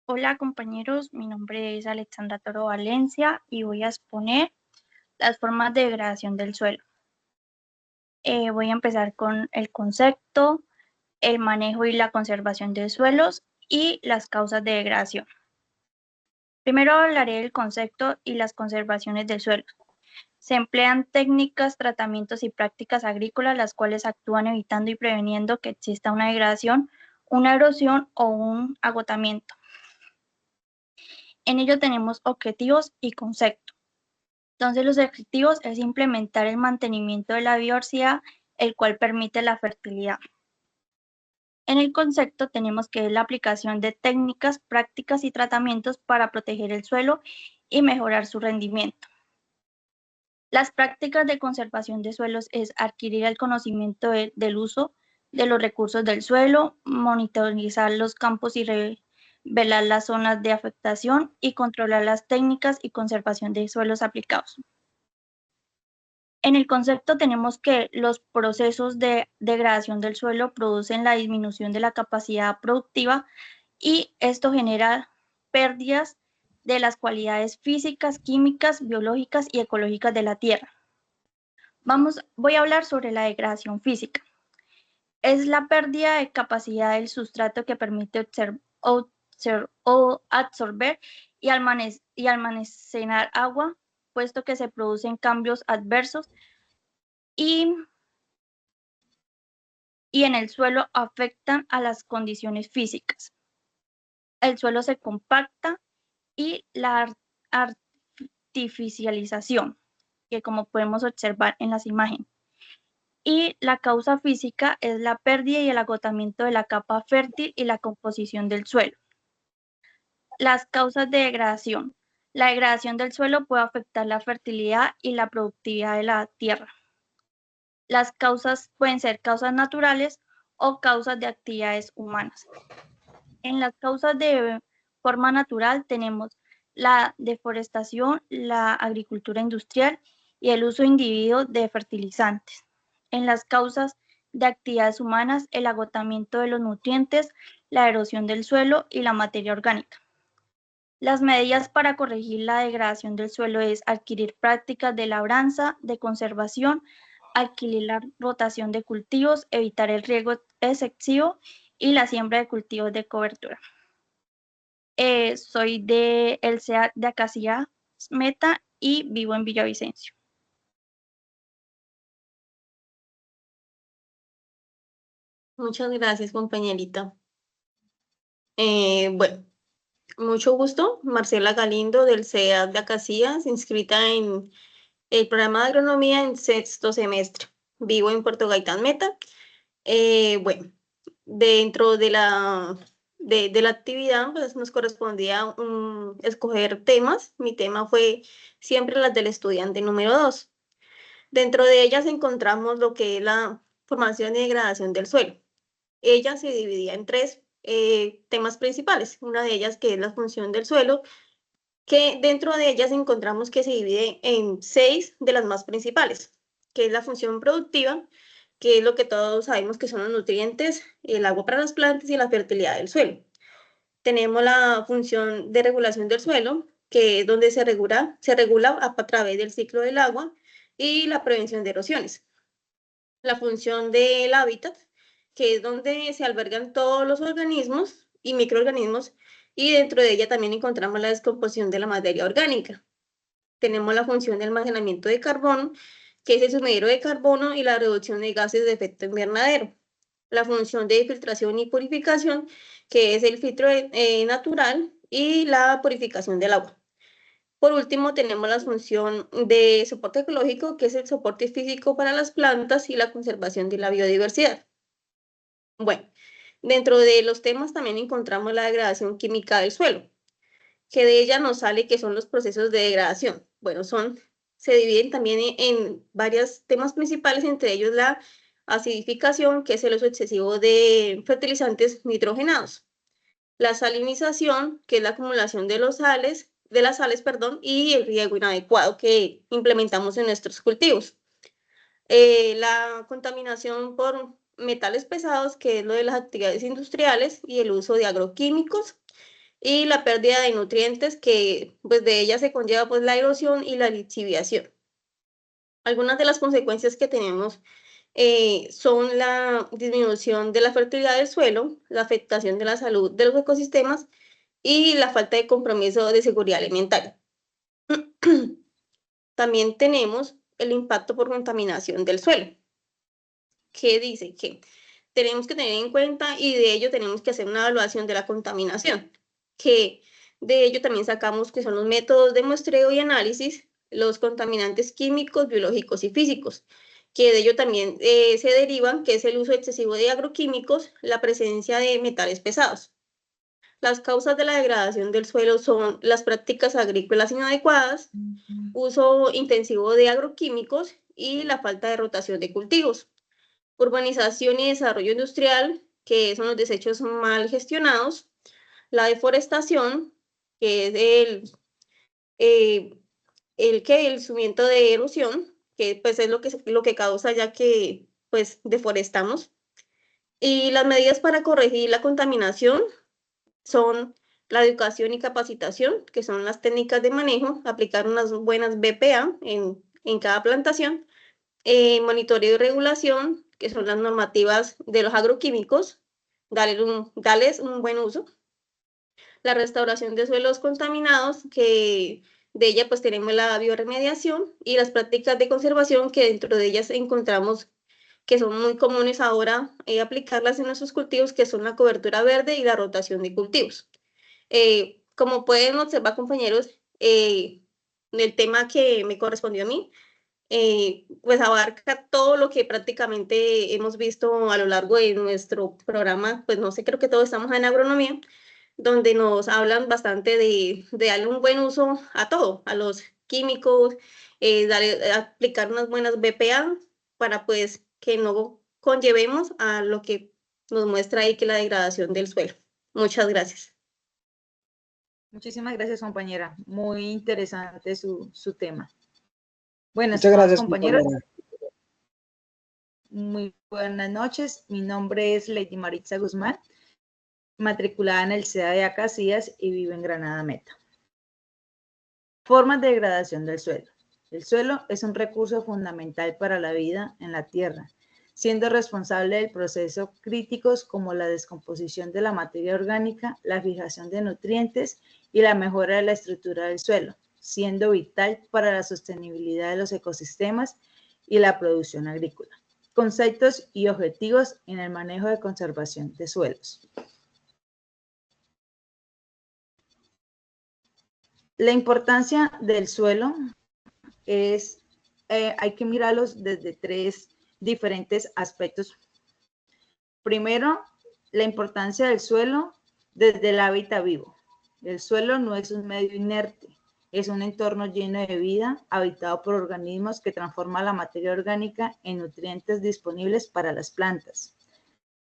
Hola compañeros, mi nombre es Alexandra Toro Valencia y voy a exponer las formas de degradación del suelo. Voy a empezar con el concepto, el manejo y la conservación de suelos y las causas de degradación. Primero hablaré del concepto y las conservaciones del suelo. Se emplean técnicas, tratamientos y prácticas agrícolas las cuales actúan evitando y preveniendo que exista una degradación, una erosión o un agotamiento. En ello tenemos objetivos y conceptos. Entonces, los objetivos es implementar el mantenimiento de la biodiversidad, el cual permite la fertilidad. En el concepto tenemos que es la aplicación de técnicas, prácticas y tratamientos para proteger el suelo y mejorar su rendimiento. Las prácticas de conservación de suelos es adquirir el conocimiento del uso de los recursos del suelo, monitorizar los campos y revelar las zonas de afectación y controlar las técnicas y conservación de suelos aplicados. En el concepto tenemos que los procesos de degradación del suelo producen la disminución de la capacidad productiva y esto genera pérdidas de las cualidades físicas, químicas, biológicas y ecológicas de la tierra. Voy a hablar sobre la degradación física. Es la pérdida de capacidad del sustrato que permite absorber y almacenar agua, puesto que se producen cambios adversos y en el suelo afectan a las condiciones físicas. El suelo se compacta y la artificialización, que como podemos observar en las imágenes. Y la causa física es la pérdida y el agotamiento de la capa fértil y la composición del suelo. Las causas de degradación. La degradación del suelo puede afectar la fertilidad y la productividad de la tierra. Las causas pueden ser causas naturales o causas de actividades humanas. En las causas de forma natural tenemos la deforestación, la agricultura industrial y el uso individuo de fertilizantes. En las causas de actividades humanas, el agotamiento de los nutrientes, la erosión del suelo y la materia orgánica. Las medidas para corregir la degradación del suelo es adquirir prácticas de labranza, de conservación, adquirir la rotación de cultivos, evitar el riego excesivo y la siembra de cultivos de cobertura. Soy de el CEA de Acacia Meta y vivo en Villavicencio. Muchas gracias, compañerita. Bueno, mucho gusto. Marcela Galindo del CEA de Acacias, inscrita en el programa de agronomía en sexto semestre. Vivo en Puerto Gaitán Meta. Bueno, dentro de la actividad, pues nos correspondía escoger temas. Mi tema fue siempre las del estudiante número 2. Dentro de ellas encontramos lo que es la formación y degradación del suelo. Ella se dividía en tres temas principales. Una de ellas que es la función del suelo, que dentro de ellas encontramos que se divide en 6 de las más principales, que es la función productiva, que es lo que todos sabemos que son los nutrientes, el agua para las plantas y la fertilidad del suelo. Tenemos la función de regulación del suelo, que es donde se regula a través del ciclo del agua y la prevención de erosiones. La función del hábitat, que es donde se albergan todos los organismos y microorganismos, y dentro de ella también encontramos la descomposición de la materia orgánica. Tenemos la función de almacenamiento de carbono, que es el sumidero de carbono y la reducción de gases de efecto invernadero. La función de filtración y purificación, que es el filtro natural y la purificación del agua. Por último, tenemos la función de soporte ecológico, que es el soporte físico para las plantas y la conservación de la biodiversidad. Bueno, dentro de los temas también encontramos la degradación química del suelo, que de ella nos sale que son los procesos de degradación. Bueno, se dividen también en varios temas principales, entre ellos la acidificación, que es el uso excesivo de fertilizantes nitrogenados, la salinización, que es la acumulación de las sales, perdón, y el riego inadecuado que implementamos en nuestros cultivos. La contaminación por metales pesados, que es lo de las actividades industriales y el uso de agroquímicos, y la pérdida de nutrientes que pues de ella se conlleva pues la erosión y la lixiviación. Algunas de las consecuencias que tenemos son la disminución de la fertilidad del suelo, la afectación de la salud de los ecosistemas y la falta de compromiso de seguridad alimentaria. También tenemos el impacto por contaminación del suelo, que dice que tenemos que tener en cuenta y de ello tenemos que hacer una evaluación de la contaminación, que de ello también sacamos que son los métodos de muestreo y análisis, los contaminantes químicos, biológicos y físicos, que de ello también se derivan, que es el uso excesivo de agroquímicos, la presencia de metales pesados. Las causas de la degradación del suelo son las prácticas agrícolas inadecuadas, uso intensivo de agroquímicos y la falta de rotación de cultivos. Urbanización y desarrollo industrial, que son los desechos mal gestionados. La deforestación, que es el sumimiento de erosión, que pues es lo que causa ya que pues deforestamos. Y las medidas para corregir la contaminación son la educación y capacitación, que son las técnicas de manejo, aplicar unas buenas BPA en cada plantación, monitoreo y regulación, que son las normativas de los agroquímicos, darles un buen uso, la restauración de suelos contaminados, que de ella pues tenemos la bioremediación y las prácticas de conservación, que dentro de ellas encontramos que son muy comunes ahora aplicarlas en nuestros cultivos, que son la cobertura verde y la rotación de cultivos. Como pueden observar, compañeros, el tema que me correspondió a mí, pues abarca todo lo que prácticamente hemos visto a lo largo de nuestro programa, pues no sé, creo que todos estamos en agronomía, donde nos hablan bastante de darle un buen uso a todo, a los químicos, aplicar unas buenas BPA para pues que no conllevemos a lo que nos muestra ahí que la degradación del suelo. Muchas gracias. Muchísimas gracias, compañera. Muy interesante su tema. Bueno, Muchas estimados gracias, compañeros, compañera. muy buenas noches. Mi nombre es Lady Maritza Guzmán, matriculada en el CEA de Acacías y vivo en Granada Meta. Formas de degradación del suelo. El suelo es un recurso fundamental para la vida en la tierra, siendo responsable del proceso críticos como la descomposición de la materia orgánica, la fijación de nutrientes y la mejora de la estructura del suelo, siendo vital para la sostenibilidad de los ecosistemas y la producción agrícola. Conceptos y objetivos en el manejo de conservación de suelos. La importancia del suelo es, hay que mirarlos desde tres diferentes aspectos. Primero, la importancia del suelo desde el hábitat vivo. El suelo no es un medio inerte, es un entorno lleno de vida, habitado por organismos que transforman la materia orgánica en nutrientes disponibles para las plantas.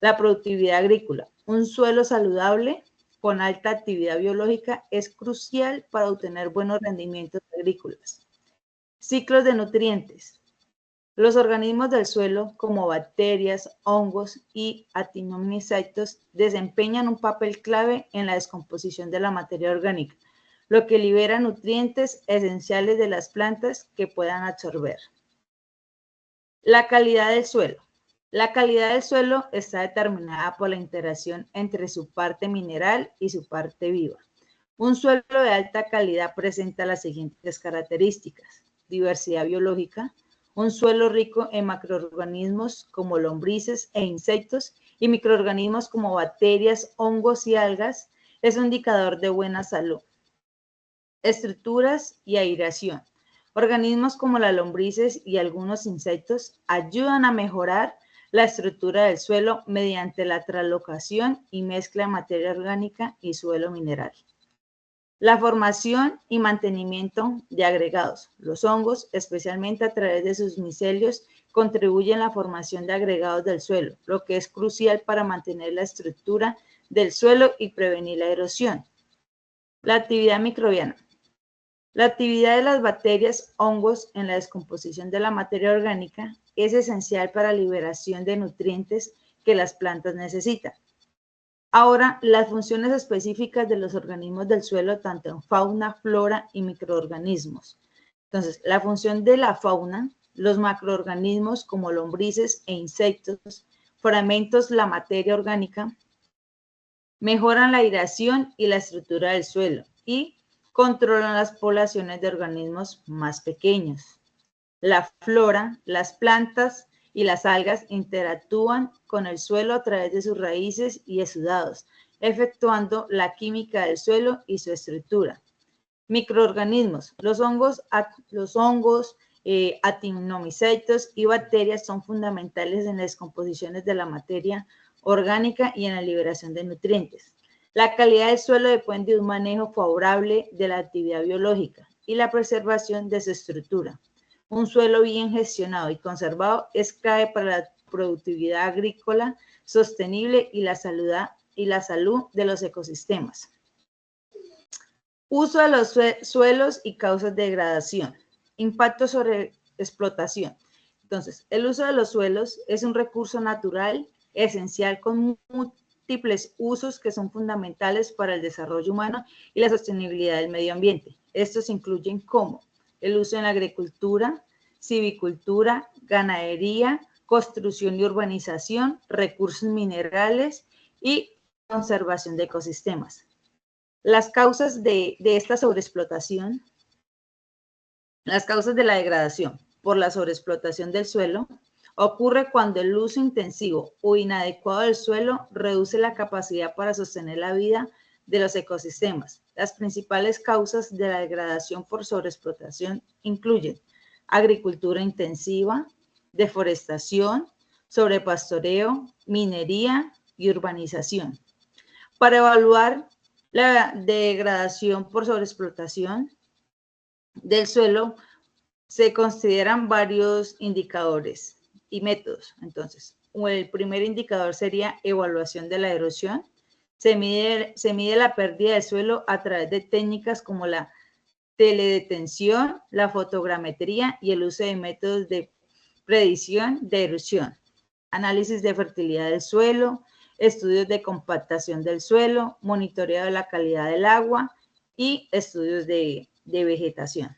La productividad agrícola. Un suelo saludable con alta actividad biológica es crucial para obtener buenos rendimientos agrícolas. Ciclos de nutrientes. Los organismos del suelo, como bacterias, hongos y actinomycetos, desempeñan un papel clave en la descomposición de la materia orgánica, lo que libera nutrientes esenciales de las plantas que puedan absorber. La calidad del suelo. La calidad del suelo está determinada por la interacción entre su parte mineral y su parte viva. Un suelo de alta calidad presenta las siguientes características: diversidad biológica, un suelo rico en macroorganismos como lombrices e insectos y microorganismos como bacterias, hongos y algas, es un indicador de buena salud. Estructuras y aireación. Organismos como las lombrices y algunos insectos ayudan a mejorar la estructura del suelo mediante la translocación y mezcla de materia orgánica y suelo mineral. La formación y mantenimiento de agregados. Los hongos, especialmente a través de sus micelios, contribuyen a la formación de agregados del suelo, lo que es crucial para mantener la estructura del suelo y prevenir la erosión. La actividad microbiana. La actividad de las bacterias, hongos en la descomposición de la materia orgánica es esencial para la liberación de nutrientes que las plantas necesitan. Ahora, las funciones específicas de los organismos del suelo, tanto en fauna, flora y microorganismos. Entonces, la función de la fauna, los macroorganismos como lombrices e insectos, fragmentos la materia orgánica, mejoran la aireación y la estructura del suelo y controlan las poblaciones de organismos más pequeños. La flora, las plantas y las algas interactúan con el suelo a través de sus raíces y exudados, efectuando la química del suelo y su estructura. Microorganismos. Los hongos, actinomycetos y bacterias son fundamentales en las descomposiciones de la materia orgánica y en la liberación de nutrientes. La calidad del suelo depende de un manejo favorable de la actividad biológica y la preservación de su estructura. Un suelo bien gestionado y conservado es clave para la productividad agrícola sostenible y la salud de los ecosistemas. Uso de los suelos y causas de degradación. Impacto sobre explotación. Entonces, el uso de los suelos es un recurso natural esencial con múltiples usos que son fundamentales para el desarrollo humano y la sostenibilidad del medio ambiente. Estos incluyen como el uso en la agricultura, silvicultura, ganadería, construcción y urbanización, recursos minerales y conservación de ecosistemas. Las causas de esta sobreexplotación, las causas de la degradación por la sobreexplotación del suelo, ocurre cuando el uso intensivo o inadecuado del suelo reduce la capacidad para sostener la vida de los ecosistemas. Las principales causas de la degradación por sobreexplotación incluyen agricultura intensiva, deforestación, sobrepastoreo, minería y urbanización. Para evaluar la degradación por sobreexplotación del suelo, se consideran varios indicadores y métodos. Entonces, el primer indicador sería evaluación de la erosión. Se mide la pérdida de suelo a través de técnicas como la teledetención, la fotogrametría y el uso de métodos de predicción de erosión. Análisis de fertilidad del suelo, estudios de compactación del suelo, monitoreo de la calidad del agua y estudios de vegetación.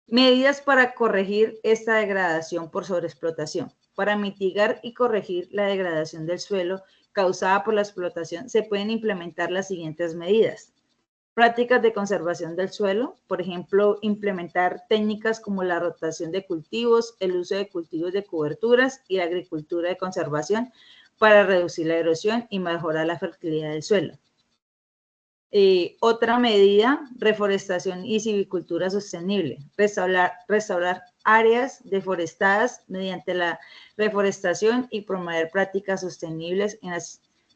Medidas para corregir esta degradación por sobreexplotación. Para mitigar y corregir la degradación del suelo causada por la explotación, se pueden implementar las siguientes medidas. Prácticas de conservación del suelo, por ejemplo, implementar técnicas como la rotación de cultivos, el uso de cultivos de coberturas y la agricultura de conservación para reducir la erosión y mejorar la fertilidad del suelo. Otra medida, reforestación y silvicultura sostenible, restaurar áreas deforestadas mediante la reforestación y promover prácticas sostenibles en la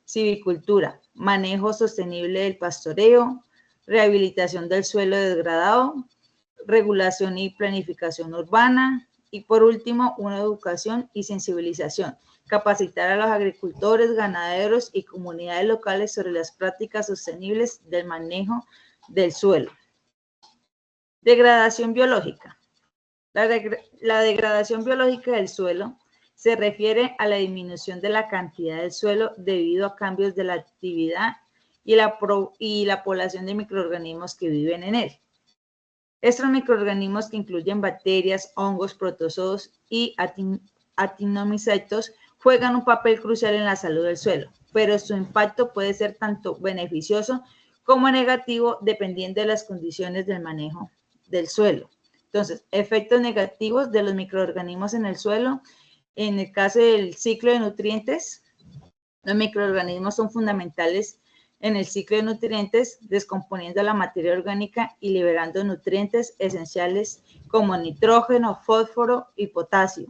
silvicultura, manejo sostenible del pastoreo, rehabilitación del suelo degradado, regulación y planificación urbana y por último, una educación y sensibilización. Capacitar a los agricultores, ganaderos y comunidades locales sobre las prácticas sostenibles del manejo del suelo. Degradación biológica. La degradación biológica del suelo se refiere a la disminución de la cantidad del suelo debido a cambios de la actividad y la población de microorganismos que viven en él. Estos microorganismos que incluyen bacterias, hongos, protozoos y actinomycetos juegan un papel crucial en la salud del suelo, pero su impacto puede ser tanto beneficioso como negativo dependiendo de las condiciones del manejo del suelo. Entonces, efectos negativos de los microorganismos en el suelo. En el caso del ciclo de nutrientes, los microorganismos son fundamentales en el ciclo de nutrientes, descomponiendo la materia orgánica y liberando nutrientes esenciales como nitrógeno, fósforo y potasio.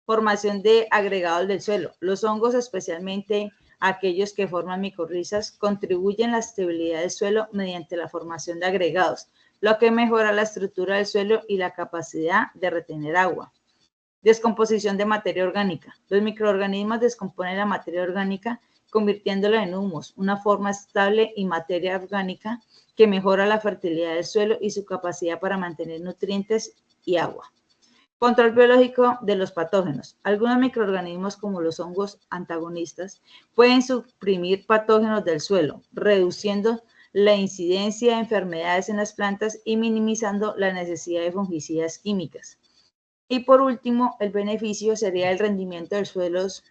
Formación de agregados del suelo. Los hongos, especialmente aquellos que forman micorrizas, contribuyen a la estabilidad del suelo mediante la formación de agregados, lo que mejora la estructura del suelo y la capacidad de retener agua. Descomposición de materia orgánica. Los microorganismos descomponen la materia orgánica convirtiéndola en humus, una forma estable y materia orgánica que mejora la fertilidad del suelo y su capacidad para mantener nutrientes y agua. Control biológico de los patógenos. Algunos microorganismos, como los hongos antagonistas, pueden suprimir patógenos del suelo, reduciendo la incidencia de enfermedades en las plantas y minimizando la necesidad de fungicidas químicas. Y por último, el beneficio sería el rendimiento de suelos,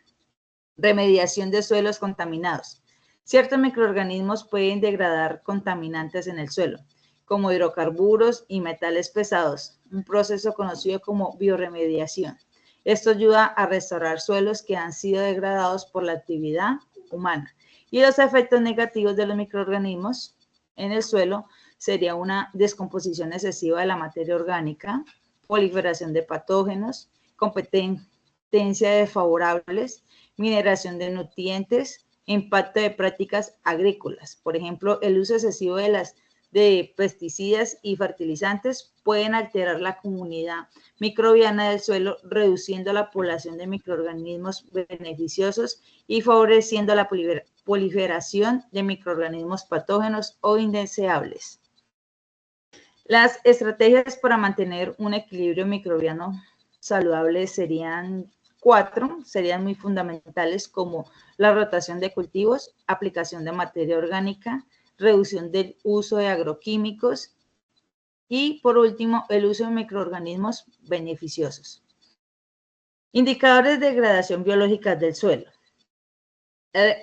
remediación de suelos contaminados. Ciertos microorganismos pueden degradar contaminantes en el suelo, como hidrocarburos y metales pesados, un proceso conocido como bioremediación. Esto ayuda a restaurar suelos que han sido degradados por la actividad humana. Y los efectos negativos de los microorganismos en el suelo sería una descomposición excesiva de la materia orgánica, proliferación de patógenos, competencia desfavorables, mineración de nutrientes, impacto de prácticas agrícolas. Por ejemplo, el uso excesivo de pesticidas y fertilizantes pueden alterar la comunidad microbiana del suelo, reduciendo la población de microorganismos beneficiosos y favoreciendo la proliferación de microorganismos patógenos o indeseables. Las estrategias para mantener un equilibrio microbiano saludable serían 4, serían muy fundamentales, como la rotación de cultivos, aplicación de materia orgánica, reducción del uso de agroquímicos y, por último, el uso de microorganismos beneficiosos. Indicadores de degradación biológica del suelo.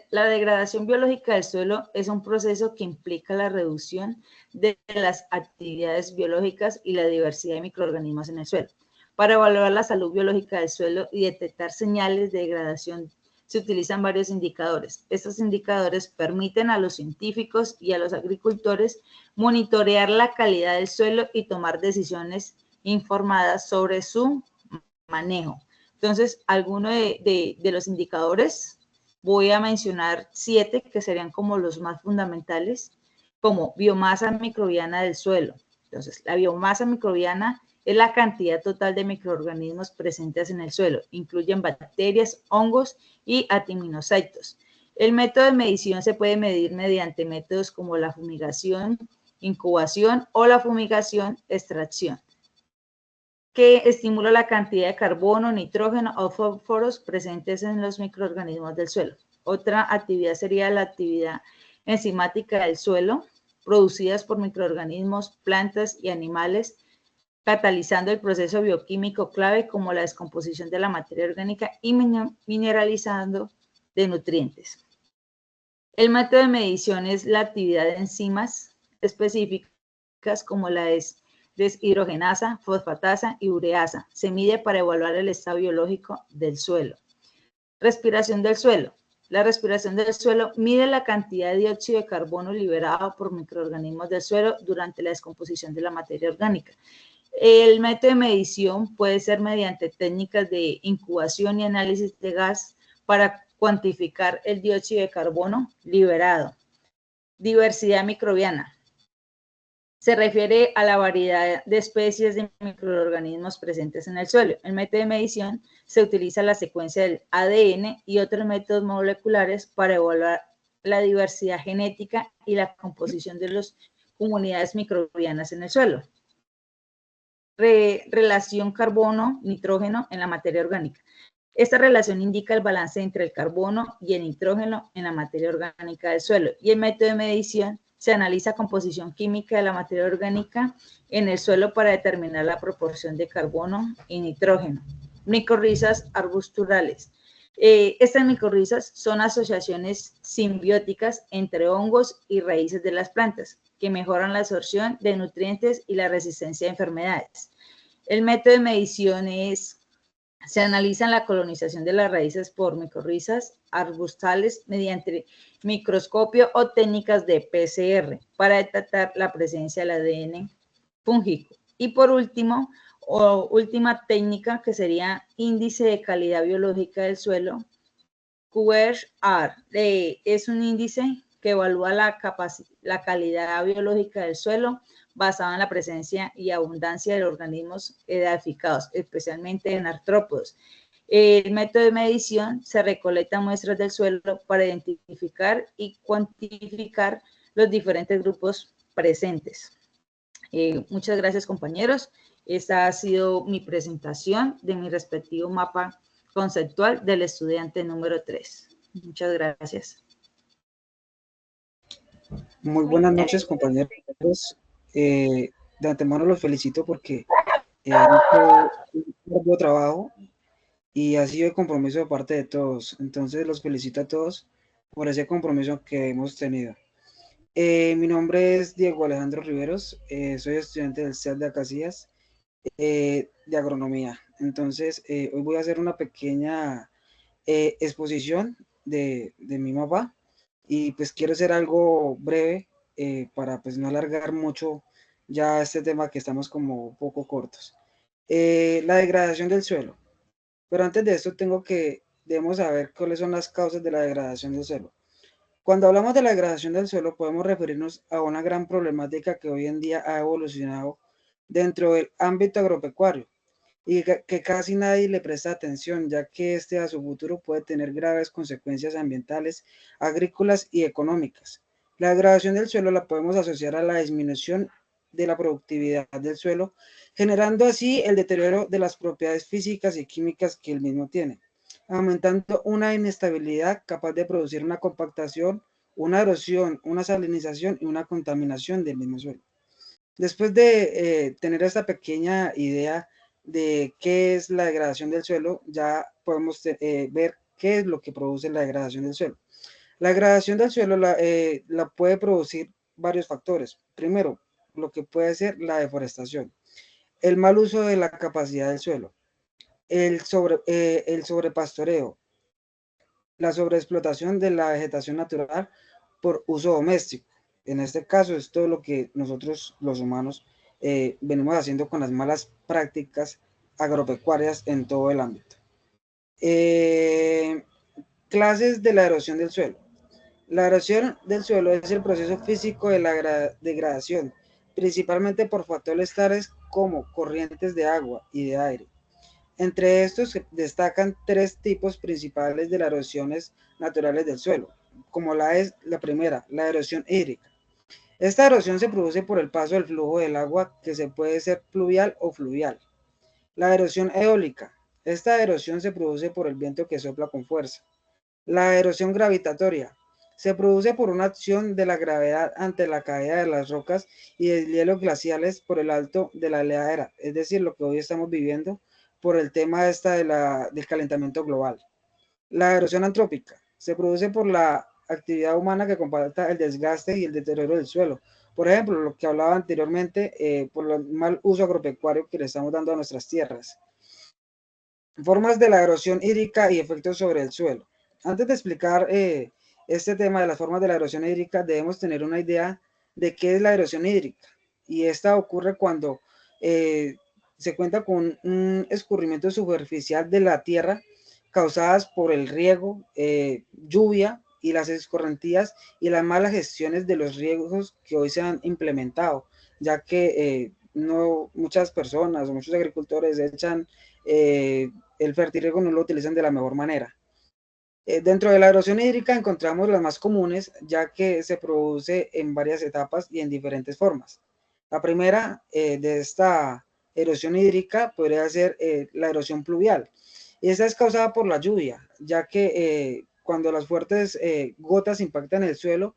La degradación biológica del suelo es un proceso que implica la reducción de las actividades biológicas y la diversidad de microorganismos en el suelo. Para evaluar la salud biológica del suelo y detectar señales de degradación, se utilizan varios indicadores. Estos indicadores permiten a los científicos y a los agricultores monitorear la calidad del suelo y tomar decisiones informadas sobre su manejo. Entonces, algunos de los indicadores, voy a mencionar 7 que serían como los más fundamentales, como biomasa microbiana del suelo. Entonces, la biomasa microbiana es la cantidad total de microorganismos presentes en el suelo. Incluyen bacterias, hongos y actinomycetos. El método de medición se puede medir mediante métodos como la fumigación, incubación o la fumigación-extracción, que estimula la cantidad de carbono, nitrógeno o fósforos presentes en los microorganismos del suelo. Otra actividad sería la actividad enzimática del suelo, producidas por microorganismos, plantas y animales, catalizando el proceso bioquímico clave como la descomposición de la materia orgánica y mineralizando de nutrientes. El método de medición es la actividad de enzimas específicas como la deshidrogenasa, fosfatasa y ureasa. Se mide para evaluar el estado biológico del suelo. Respiración del suelo. La respiración del suelo mide la cantidad de dióxido de carbono liberado por microorganismos del suelo durante la descomposición de la materia orgánica. El método de medición puede ser mediante técnicas de incubación y análisis de gas para cuantificar el dióxido de carbono liberado. Diversidad microbiana. Se refiere a la variedad de especies de microorganismos presentes en el suelo. El método de medición se utiliza la secuencia del ADN y otros métodos moleculares para evaluar la diversidad genética y la composición de las comunidades microbianas en el suelo. Relación carbono-nitrógeno en la materia orgánica. Esta relación indica el balance entre el carbono y el nitrógeno en la materia orgánica del suelo, y el método de medición se analiza composición química de la materia orgánica en el suelo para determinar la proporción de carbono y nitrógeno. Micorrizas arbusturales. Estas micorrizas son asociaciones simbióticas entre hongos y raíces de las plantas que mejoran la absorción de nutrientes y la resistencia a enfermedades. El método de medición se analiza la colonización de las raíces por micorrizas arbustales mediante microscopio o técnicas de PCR para detectar la presencia del ADN fúngico. Y por último, última técnica que sería índice de calidad biológica del suelo, QRR, es un índice que evalúa la calidad biológica del suelo basado en la presencia y abundancia de organismos edificados, especialmente en artrópodos. El método de medición se recolecta muestras del suelo para identificar y cuantificar los diferentes grupos presentes. Muchas gracias, compañeros. Esta ha sido mi presentación de mi respectivo mapa conceptual del estudiante número 3. Muchas gracias. Muy buenas noches, compañeros. De antemano los felicito porque han hecho un arduo trabajo y ha sido el compromiso de parte de todos. Entonces los felicito a todos por ese compromiso que hemos tenido. Mi nombre es Diego Alejandro Riveros, soy estudiante del CEAD de Acacias de agronomía. Entonces hoy voy a hacer una pequeña exposición de mi mapa y pues quiero hacer algo breve para pues no alargar mucho ya este tema que estamos como un poco cortos. La degradación del suelo. Pero antes de esto debemos saber cuáles son las causas de la degradación del suelo. Cuando hablamos de la degradación del suelo podemos referirnos a una gran problemática que hoy en día ha evolucionado dentro del ámbito agropecuario y que casi nadie le presta atención, ya que este a su futuro puede tener graves consecuencias ambientales, agrícolas y económicas. La degradación del suelo la podemos asociar a la disminución de la productividad del suelo, generando así el deterioro de las propiedades físicas y químicas que el mismo tiene, aumentando una inestabilidad capaz de producir una compactación, una erosión, una salinización y una contaminación del mismo suelo. Después de tener esta pequeña idea de qué es la degradación del suelo, ya podemos ver qué es lo que produce la degradación del suelo. La degradación del suelo la puede producir varios factores. Primero, lo que puede ser la deforestación, el mal uso de la capacidad del suelo, el sobrepastoreo, la sobreexplotación de la vegetación natural por uso doméstico. En este caso es todo lo que nosotros los humanos venimos haciendo con las malas prácticas agropecuarias en todo el ámbito. Clases de la erosión del suelo. La erosión del suelo es el proceso físico de la degradación, principalmente por factores tales como corrientes de agua y de aire. Entre estos se destacan tres tipos principales de las erosiones naturales del suelo, como la primera, la erosión hídrica. Esta erosión se produce por el paso del flujo del agua, que se puede ser pluvial o fluvial. La erosión eólica. Esta erosión se produce por el viento que sopla con fuerza. La erosión gravitatoria. Se produce por una acción de la gravedad ante la caída de las rocas y de hielos glaciales por el alto de la ladera, es decir, lo que hoy estamos viviendo por el tema del calentamiento global. La erosión antrópica se produce por la actividad humana que comporta el desgaste y el deterioro del suelo. Por ejemplo, lo que hablaba anteriormente, por el mal uso agropecuario que le estamos dando a nuestras tierras. Formas de la erosión hídrica y efectos sobre el suelo. Antes de explicar este tema de las formas de la erosión hídrica, debemos tener una idea de qué es la erosión hídrica. Y esta ocurre cuando se cuenta con un escurrimiento superficial de la tierra causadas por el riego, lluvia y las escorrentías y las malas gestiones de los riegos que hoy se han implementado, ya que muchas personas o muchos agricultores echan el fertirriego, no lo utilizan de la mejor manera. Dentro de la erosión hídrica encontramos las más comunes, ya que se produce en varias etapas y en diferentes formas. La primera de esta erosión hídrica podría ser la erosión pluvial. Y esta es causada por la lluvia, ya que cuando las fuertes gotas impactan el suelo,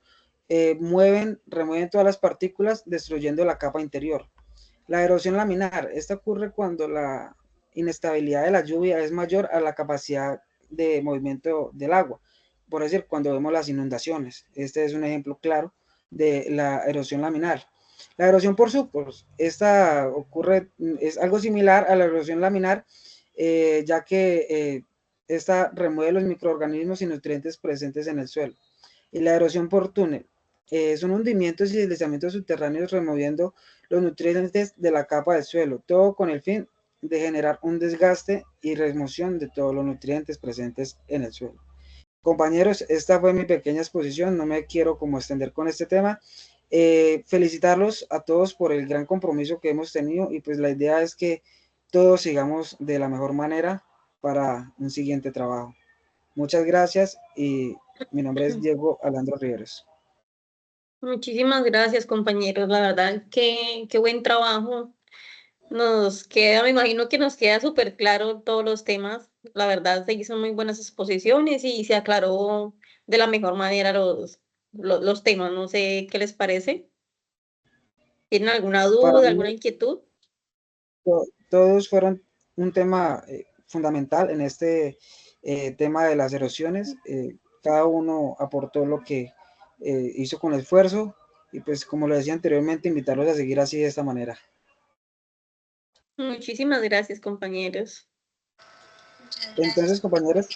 remueven todas las partículas, destruyendo la capa interior. La erosión laminar, esta ocurre cuando la inestabilidad de la lluvia es mayor a la capacidad de movimiento del agua. Por decir, cuando vemos las inundaciones, este es un ejemplo claro de la erosión laminar. La erosión por surcos, esta es algo similar a la erosión laminar, ya que esta remueve los microorganismos y nutrientes presentes en el suelo. Y la erosión por túnel, son hundimientos y deslizamientos subterráneos removiendo los nutrientes de la capa del suelo, todo con el fin de generar un desgaste y remoción de todos los nutrientes presentes en el suelo. Compañeros, esta fue mi pequeña exposición, no me quiero como extender con este tema. Felicitarlos a todos por el gran compromiso que hemos tenido y pues la idea es que todos sigamos de la mejor manera para un siguiente trabajo. Muchas gracias y mi nombre es Diego Alejandro Riveros. Muchísimas gracias, compañeros. La verdad, qué buen trabajo Nos queda, me imagino que nos queda súper claro todos los temas. La verdad, se hizo muy buenas exposiciones y se aclaró de la mejor manera los temas. No sé qué les parece. ¿Tienen alguna Para duda, alguna mí, inquietud? todos fueron un tema fundamental en este tema de las erosiones. Cada uno aportó lo que hizo con esfuerzo y pues como lo decía anteriormente, invitarlos a seguir así de esta manera. Muchísimas gracias, compañeros. Entonces, compañeros,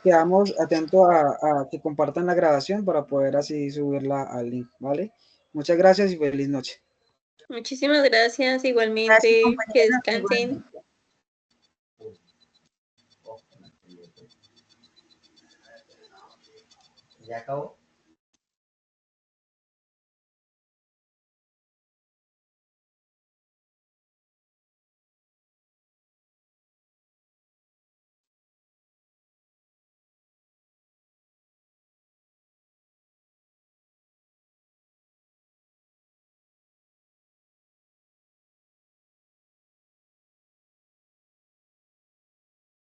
quedamos atentos a que compartan la grabación para poder así subirla al link, ¿vale? Muchas gracias y feliz noche. Muchísimas gracias, Gracias, igualmente. Que compañera. descansen. Igualmente. ¿Ya acabó?